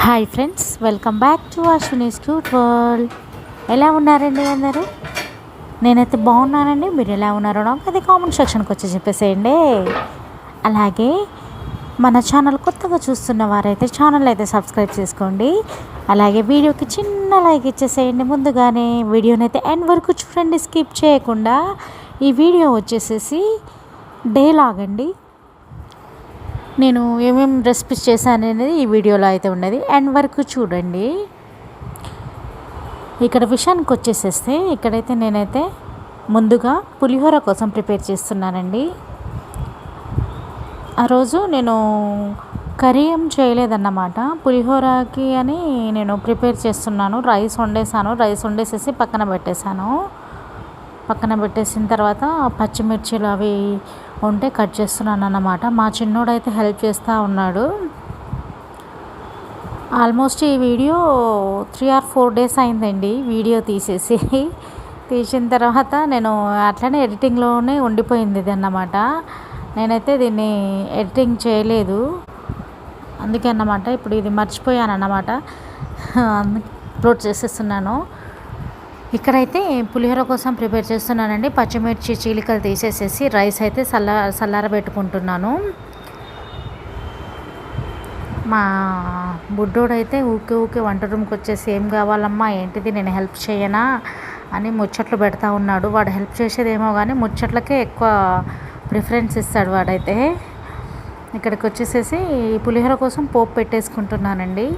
Hi friends, welcome back to Ashwini's cute world. ఎలా ఉన్నారండి అందరూ? నేనైతే బాగున్నానండి. మీరు ఎలా ఉన్నారో నాకు అది కామెంట్ సెక్షన్కి వచ్చి చెప్పేసేయండి. అలాగే మన ఛానల్ కొత్తగా చూస్తున్న వారైతే ఛానల్ అయితే సబ్స్క్రైబ్ చేసుకోండి. అలాగే వీడియోకి చిన్న లైక్ ఇచ్చేసేయండి. ముందుగానే వీడియోని అయితే ఎండ్ వరకు చూడండి, స్కిప్ చేయకుండా. ఈ వీడియో వచ్చేసేసి డే లాగండి. నేను ఏమేమి రెసిపీస్ చేశాను అనేది ఈ వీడియోలో అయితే ఉన్నది, ఎండ్ వరకు చూడండి. ఇక్కడ విషయానికి వచ్చేసేస్తే ఇక్కడైతే నేనైతే ముందుగా పులిహోర కోసం ప్రిపేర్ చేస్తున్నానండి. ఆ రోజు నేను కర్రీ ఏం చేయలేదన్నమాట, పులిహోరకి అని నేను ప్రిపేర్ చేస్తున్నాను. రైస్ వండేసేసి పక్కన పెట్టేసిన తర్వాత పచ్చిమిర్చిలు అవి ఉంటే కట్ చేస్తున్నాను అన్నమాట. మా చిన్నోడైతే హెల్ప్ చేస్తూ ఉన్నాడు. ఆల్మోస్ట్ ఈ వీడియో 3 or 4 days అయిందండి వీడియో తీసిన తర్వాత నేను అట్లనే ఎడిటింగ్లోనే ఉండిపోయింది ఇది అన్నమాట. నేనైతే దీన్ని ఎడిటింగ్ చేయలేదు, అందుకే అన్నమాట. ఇప్పుడు ఇది మర్చిపోయాను అన్నమాట, అప్లోడ్ చేసేస్తున్నాను. ఇక్కడైతే పులిహోర కోసం ప్రిపేర్ చేస్తున్నానండి. పచ్చిమిర్చి చీలికలు తీసేసేసి రైస్ అయితే చల్లారబెట్టుకుంటున్నాను. మా బుడ్డోడైతే ఊకే వంట రూమ్కి వచ్చేసి ఏం కావాలమ్మా, ఏంటిది, నేను హెల్ప్ చేయనా అని ముచ్చట్లు పెడతా ఉన్నాడు. వాడు హెల్ప్ చేసేదేమో కానీ ముచ్చట్లకే ఎక్కువ ప్రిఫరెన్స్ ఇస్తాడు వాడైతే. ఇక్కడికి వచ్చేసేసి పులిహోర కోసం పోపు పెట్టేసుకుంటున్నానండి.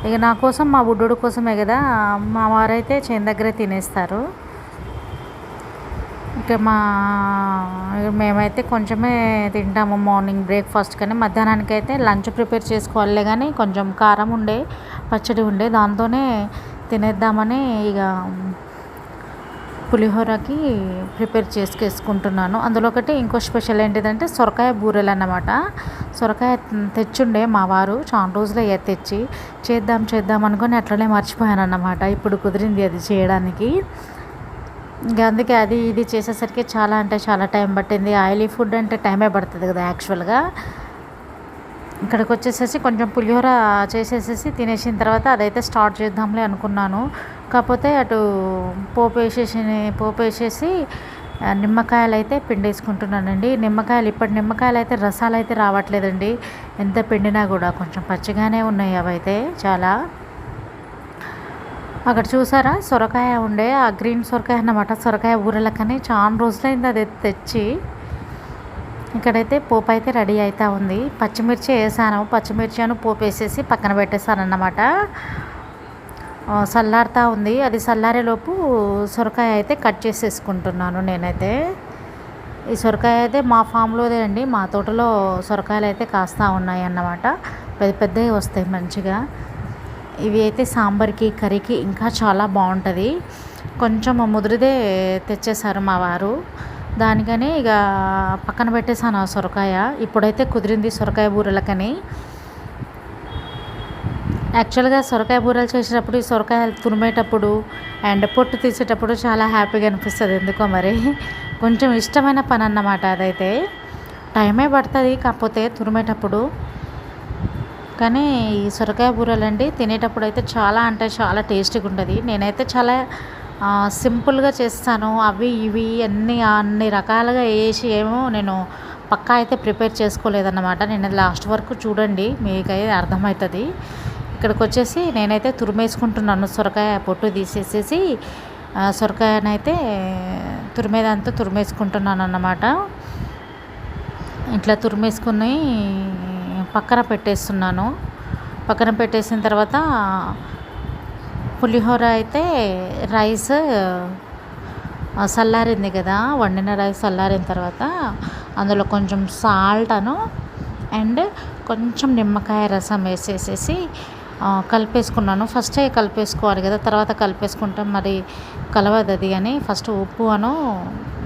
ఇక నా కోసం, మా బుడ్డోడు కోసమే కదా, మా వారైతే చేను దగ్గరే తినేస్తారు. ఇక మేమైతే కొంచెమే తింటాము మార్నింగ్ బ్రేక్ఫాస్ట్, కానీ మధ్యాహ్నానికి అయితే లంచ్ ప్రిపేర్ చేసుకోవాలి. కానీ కొంచెం కారం పచ్చడి ఉండే దాంతోనే తినేద్దామని ఇక పులిహోరకి ప్రిపేర్ చేసుకుంటున్నాను. అందులో ఒకటి ఇంకో స్పెషల్ ఏంటిదంటే సొరకాయ బూరెలు అన్నమాట. సొరకాయ తెచ్చుండే మా వారు, చాలా రోజులు తెచ్చి చేద్దాం అనుకొని అట్లనే మర్చిపోయాను అన్నమాట. ఇప్పుడు కుదిరింది అది చేయడానికి. ఇంకా అందుకే ఇది చేసేసరికి చాలా టైం పట్టింది. ఆయిలీ ఫుడ్ అంటే టైమే పడుతుంది కదా యాక్చువల్గా. ఇక్కడికి వచ్చేసేసి కొంచెం పులిహోర చేసేసేసి తినేసిన తర్వాత అదైతే స్టార్ట్ చేద్దాంలే అనుకున్నాను. కాకపోతే అటు పోపు వేసేసి నిమ్మకాయలు అయితే పిండేసుకుంటున్నానండి. ఇప్పటి నిమ్మకాయలు అయితే రసాలు అయితే రావట్లేదండి, ఎంత పిండినా కూడా కొంచెం పచ్చిగానే ఉన్నాయి అవైతే చాలా. అక్కడ చూసారా సొరకాయ ఉండే, ఆ గ్రీన్ సొరకాయ అన్నమాట. సొరకాయ ఊరలకని చాలా రోజులైంది అది తెచ్చి. ఇక్కడైతే పోపు అయితే రెడీ అవుతూ ఉంది. పచ్చిమిర్చి వేసాను, పోపు వేసేసి పక్కన పెట్టేసాను అన్నమాట. చల్లారుతూ ఉంది. అది చల్లారేలోపు సొరకాయ అయితే కట్ చేసేసుకుంటున్నాను నేనైతే. ఈ సొరకాయ అయితే మా ఫామ్లోదే అండి, మా తోటలో సొరకాయలు అయితే కాస్తూ ఉన్నాయి అన్నమాట. పెద్దవి వస్తాయి మంచిగా. ఇవి అయితే సాంబార్కి, కర్రీకి ఇంకా చాలా బాగుంటుంది. కొంచెం ముదిరిదే తెచ్చేసారు మా వారు, దానికని ఇక పక్కన పెట్టేసాను ఆ సొరకాయ. ఇప్పుడైతే కుదిరింది సొరకాయ బూరెలకని. యాక్చువల్గా సొరకాయ బూరెలు చేసేటప్పుడు, ఈ సొరకాయలు తురిమేటప్పుడు అండ్ పొట్టు తీసేటప్పుడు చాలా హ్యాపీగా అనిపిస్తుంది ఎందుకో మరి. కొంచెం ఇష్టమైన పని అన్నమాట అదైతే. టైమే పడుతుంది కాకపోతే తురిమేటప్పుడు. కానీ ఈ సొరకాయ బూరెలు అండి తినేటప్పుడు అయితే చాలా టేస్టీగా ఉంటుంది. నేనైతే చాలా సింపుల్గా చేస్తాను. అవి ఇవి అన్ని రకాలుగా వేసి ఏమో నేను పక్కా అయితే ప్రిపేర్ చేసుకోలేదన్నమాట. నేను లాస్ట్ వరకు చూడండి, మీకైతే అర్థమవుతుంది. ఇక్కడికి వచ్చేసి నేనైతే తురిమేసుకుంటున్నాను. సొరకాయ పొట్టు తీసేసేసి సొరకాయనైతే తురిమేదంతా తురిమేసుకుంటున్నాను అన్నమాట. ఇట్లా తురిమేసుకుని పక్కన పెట్టేసిన తర్వాత పులిహోర అయితే రైస్ చల్లారింది కదా, వండిన రైస్ చల్లారిన తర్వాత అందులో కొంచెం సాల్ట్ అండ్ కొంచెం నిమ్మకాయ రసం వేసేసేసి కలిపేసుకున్నాను. ఫస్టే కలిపేసుకోవాలి కదా, తర్వాత కలిపేసుకుంటాం మరి కలవదు అది అని ఫస్ట్ ఉప్పు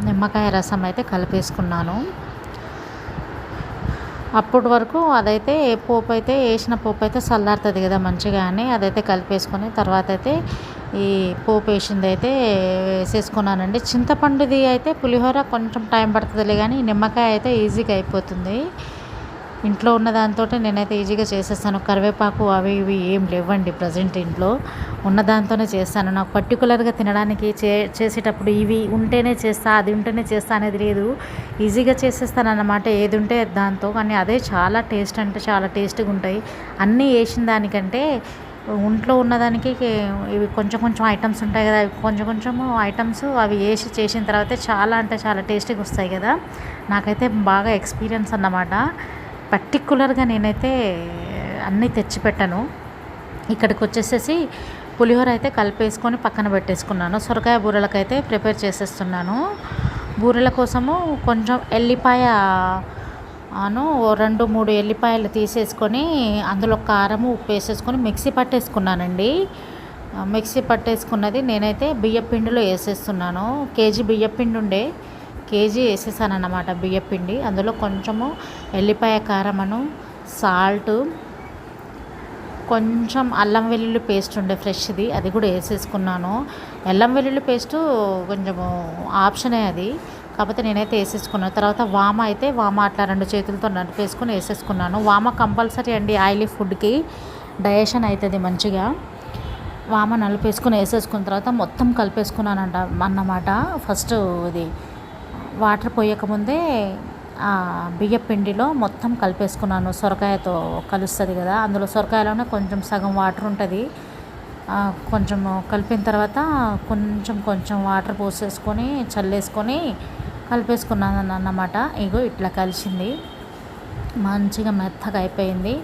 నిమ్మకాయ రసం అయితే కలిపేసుకున్నాను. అప్పటి వరకు అదైతే వేసిన పోపు అయితే చల్లారుతుంది కదా మంచిగా అని అదైతే కలిపేసుకొని తర్వాత అయితే ఈ పోపు వేసింది అయితే వేసేసుకున్నానండి. చింతపండుది అయితే పులిహోర కొంచెం టైం పడుతుందిలే, కానీ నిమ్మకాయ అయితే ఈజీగా అయిపోతుంది. ఇంట్లో ఉన్న దాంతో నేనైతే ఈజీగా చేసేస్తాను. కరివేపాకు అవి ఇవి ఏం లేవండి ప్రజెంట్ ఇంట్లో. ఉన్న దాంతోనే చేస్తాను. నాకు పర్టికులర్గా తినడానికి చేసేటప్పుడు ఇవి ఉంటేనే చేస్తా, అది ఉంటేనే చేస్తా అనేది లేదు. ఈజీగా చేసేస్తానన్నమాట ఏది ఉంటే దాంతో. కానీ అదే చాలా టేస్ట్ అంటే చాలా టేస్ట్గా ఉంటాయి. అన్నీ వేసిన దానికంటే ఒంట్లో ఉన్నదానికి ఇవి కొంచెం కొంచెం ఐటమ్స్ ఉంటాయి కదా, కొంచెం కొంచెము ఐటమ్స్ అవి వేసి చేసిన తర్వాత చాలా అంటే చాలా టేస్టీగా వస్తాయి కదా. నాకైతే బాగా ఎక్స్పీరియన్స్ అన్నమాట. పర్టికులర్గా నేనైతే అన్నీ తెచ్చిపెట్టాను. ఇక్కడికి వచ్చేసేసి పులిహోర అయితే కలిపేసుకొని పక్కన పెట్టేసుకున్నాను. సొరకాయ బూరెలకైతే ప్రిపేర్ చేసేస్తున్నాను. బూరెల కోసము కొంచెం ఎల్లిపాయ 2-3 ఎల్లిపాయలు తీసేసుకొని అందులో కారము ఉప్పు వేసేసుకొని మిక్సీ పట్టేసుకున్నానండి. మిక్సీ పట్టేసుకున్నది నేనైతే బియ్యపిండిలో వేసేస్తున్నాను. కేజీ బియ్యపిండి ఉండే, కేజీ వేసేసాను అన్నమాట బియ్యపిండి. అందులో కొంచెము ఎల్లిపాయ కారమను, సాల్ట్, కొంచెం అల్లం వెల్లుల్లి పేస్ట్ ఉండే ఫ్రెష్ది, అది కూడా వేసేసుకున్నాను. అల్లం వెల్లుల్లి పేస్టు కొంచెము ఆప్షనే అది, కాకపోతే నేనైతే వేసేసుకున్నాను. తర్వాత వామ అట్లా 2 చేతులతో నడిపేసుకొని వేసేసుకున్నాను. వామ కంపల్సరీ అండి ఆయిలీ ఫుడ్కి, డైజెషన్ అవుతుంది మంచిగా. వామ నలిపేసుకొని వేసేసుకున్న తర్వాత మొత్తం కలిపేసుకున్నానంట అన్నమాట. ఫస్ట్ ఇది వాటర్ పోయకముందే బియ్య పిండిలో మొత్తం కలిపేసుకున్నాను. సొరకాయతో కలుస్తుంది కదా, అందులో సొరకాయలోనే కొంచెం సగం వాటర్ ఉంటుంది. కొంచెం కలిపిన తర్వాత కొంచెం వాటర్ పోసేసుకొని చల్లేసుకొని కలిపేసుకున్నాను అన్నమాట. ఇగో ఇట్లా కలిసింది, మంచిగా మెత్తగా అయిపోయింది.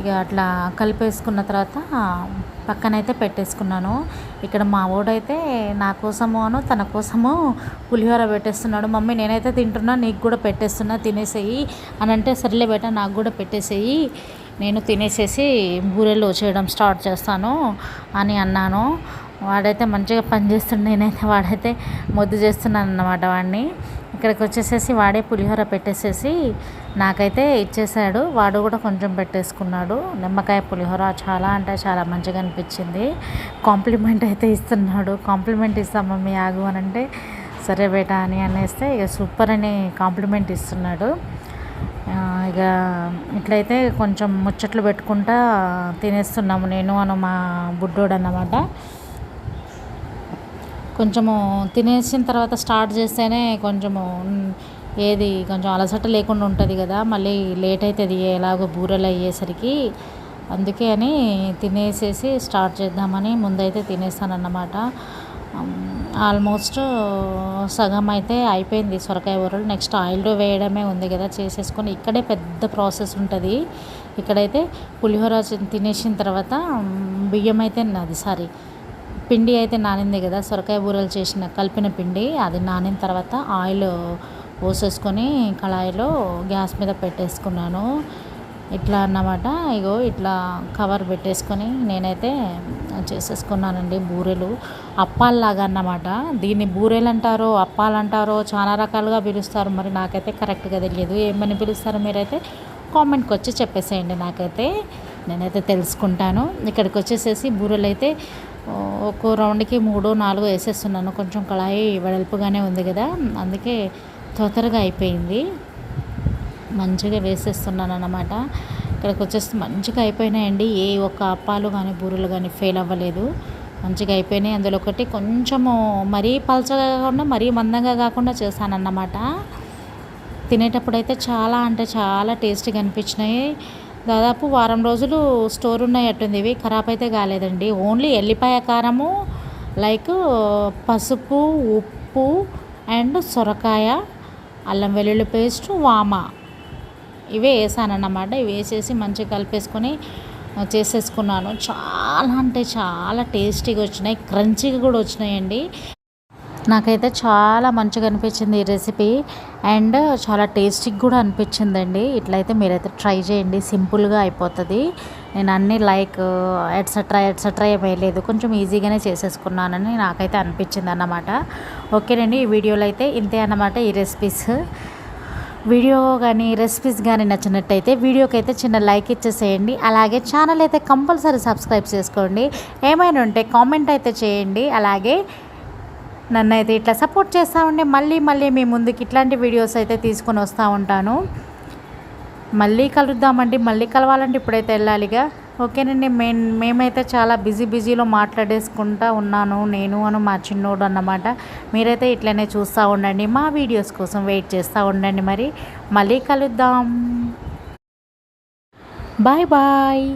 ఇక అట్లా కలిపేసుకున్న తర్వాత పక్కనైతే పెట్టేసుకున్నాను. ఇక్కడ మా వాడైతే నా కోసము తన కోసము పులిహోర పెట్టేస్తున్నాడు. మమ్మీ నేనైతే తింటున్నా, నీకు కూడా పెట్టేస్తున్నా, తినేసేయి అని అంటే, సర్లే బేట నాకు కూడా పెట్టేసేయి, నేను తినేసేసి బూరెలు చేయడం స్టార్ట్ చేస్తాను అని అన్నాను. వాడైతే మంచిగా పని చేస్తుండే, నేనైతే వాడైతే మొద్దు చేస్తున్నాను అన్నమాట వాడిని. ఇక్కడికి వచ్చేసేసి వాడే పులిహోర పెట్టేసేసి నాకైతే ఇచ్చేసాడు. వాడు కూడా కొంచెం పెట్టేసుకున్నాడు. నిమ్మకాయ పులిహోర చాలా అంటే చాలా మంచిగా అనిపించింది. కాంప్లిమెంట్ అయితే ఇస్తున్నాడు. కాంప్లిమెంట్ ఇస్తాం మమ్మీ ఆగు అని అంటే, సరే బేటా అని అనేస్తే ఇక సూపర్ అని కాంప్లిమెంట్ ఇస్తున్నాడు. ఇక ఇట్లయితే కొంచెం ముచ్చట్లు పెట్టుకుంటా తినేస్తున్నాము నేను మా బుడ్డోడు అన్నమాట. కొంచెము తినేసిన తర్వాత స్టార్ట్ చేస్తేనే కొంచెము కొంచెం అలసట లేకుండా ఉంటుంది కదా, మళ్ళీ లేట్ అవుతుంది ఎలాగో బూరెలు అయ్యేసరికి. అందుకే అని తినేసేసి స్టార్ట్ చేద్దామని ముందైతే తినేస్తానన్నమాట. ఆల్మోస్ట్ సగం అయితే అయిపోయింది సొరకాయ బూరెలు. నెక్స్ట్ ఆయిల్లో వేయడమే ఉంది కదా, చేసేసుకొని ఇక్కడే పెద్ద ప్రాసెస్ ఉంటుంది. ఇక్కడైతే పులిహోర తినేసిన తర్వాత బియ్యం అయితే పిండి అయితే నానింది కదా, సొరకాయ బూరెలు చేసిన కలిపిన పిండి అది నానిన తర్వాత ఆయిల్ పోసేసుకొని కళాయిలో గ్యాస్ మీద పెట్టేసుకున్నాను. ఇట్లా అన్నమాట. ఇగో ఇట్లా కవర్ పెట్టేసుకొని నేనైతే చేసేసుకున్నానండి బూరెలు. అప్పాల్లాగా అన్నమాట. దీన్ని బూరెలు అంటారో అప్పాలు అంటారో చాలా రకాలుగా పిలుస్తారు. మరి నాకైతే కరెక్ట్గా తెలియదు. ఏమని పిలుస్తారో మీరైతే కామెంట్కి వచ్చి చెప్పేసేయండి, నాకైతే నేనైతే తెలుసుకుంటాను. ఇక్కడికి వచ్చేసేసి బూరెలు అయితే ఒక్కో రౌండ్కి 3-4 వేసేస్తున్నాను. కొంచెం కళాయి వెడల్పుగానే ఉంది కదా, అందుకే త్వరగా అయిపోయింది. మంచిగా వేసేస్తున్నాను అన్నమాట. ఇక్కడికి వచ్చేసి మంచిగా అయిపోయినాయండి. ఏ ఒక్క అప్పాలు కానీ బూరెలు కానీ ఫెయిల్ అవ్వలేదు, మంచిగా అయిపోయినాయి. అందులో ఒకటి కొంచెము మరీ పలచగా కాకుండా మరీ మందంగా కాకుండా చేశానన్నమాట. తినేటప్పుడు అయితే చాలా అంటే చాలా టేస్టీగా అనిపించినాయి. దాదాపు వారం రోజులు స్టోర్ ఉన్నాయట్టుంది. ఇవి ఖరాబ్ అయితే కాలేదండి. ఓన్లీ ఎల్లిపాయ కారము, పసుపు, ఉప్పు అండ్ సొరకాయ, అల్లం వెల్లుల్లి పేస్ట్, వామ ఇవే వేసానన్నమాట. ఇవి వేసేసి మంచిగా కలిపేసుకొని చేసేసుకున్నాను. చాలా అంటే చాలా టేస్టీగా వచ్చినాయి, క్రంచీగా కూడా వచ్చినాయండి. నాకైతే చాలా మంచిగా అనిపించింది ఈ రెసిపీ, అండ్ చాలా టేస్టీగా కూడా అనిపించిందండి. ఇట్లయితే మీరైతే ట్రై చేయండి, సింపుల్గా అయిపోతుంది. నేను అన్నీ ఎట్సెట్రా ఏం వేయలేదు, కొంచెం ఈజీగానే చేసేసుకున్నానని నాకైతే అనిపించింది అన్నమాట. ఓకేనండి, ఈ వీడియోలో అయితే ఇంతే అన్నమాట. ఈ వీడియో కానీ రెసిపీస్ కానీ నచ్చినట్టయితే వీడియోకి అయితే చిన్న లైక్ ఇచ్చేసేయండి. అలాగే ఛానల్ అయితే కంపల్సరీ సబ్స్క్రైబ్ చేసుకోండి. ఏమైనా ఉంటే కామెంట్ అయితే చేయండి. అలాగే నన్ను అయితే ఇట్లా సపోర్ట్ చేస్తూ ఉండే మళ్ళీ మీ ముందుకి ఇట్లాంటి వీడియోస్ అయితే తీసుకొని వస్తూ ఉంటాను. మళ్ళీ కలుద్దామండి. మళ్ళీ కలవాలంటే ఇప్పుడైతే వెళ్ళాలిగా. ఓకేనండి. మేమైతే చాలా బిజీలో మాట్లాడేసుకుంటా ఉన్నాను నేను మా చిన్నోడు అన్నమాట. మీరైతే ఇట్లనే చూస్తూ ఉండండి, మా వీడియోస్ కోసం వెయిట్ చేస్తూ ఉండండి. మరి మళ్ళీ కలుద్దాం. Bye bye.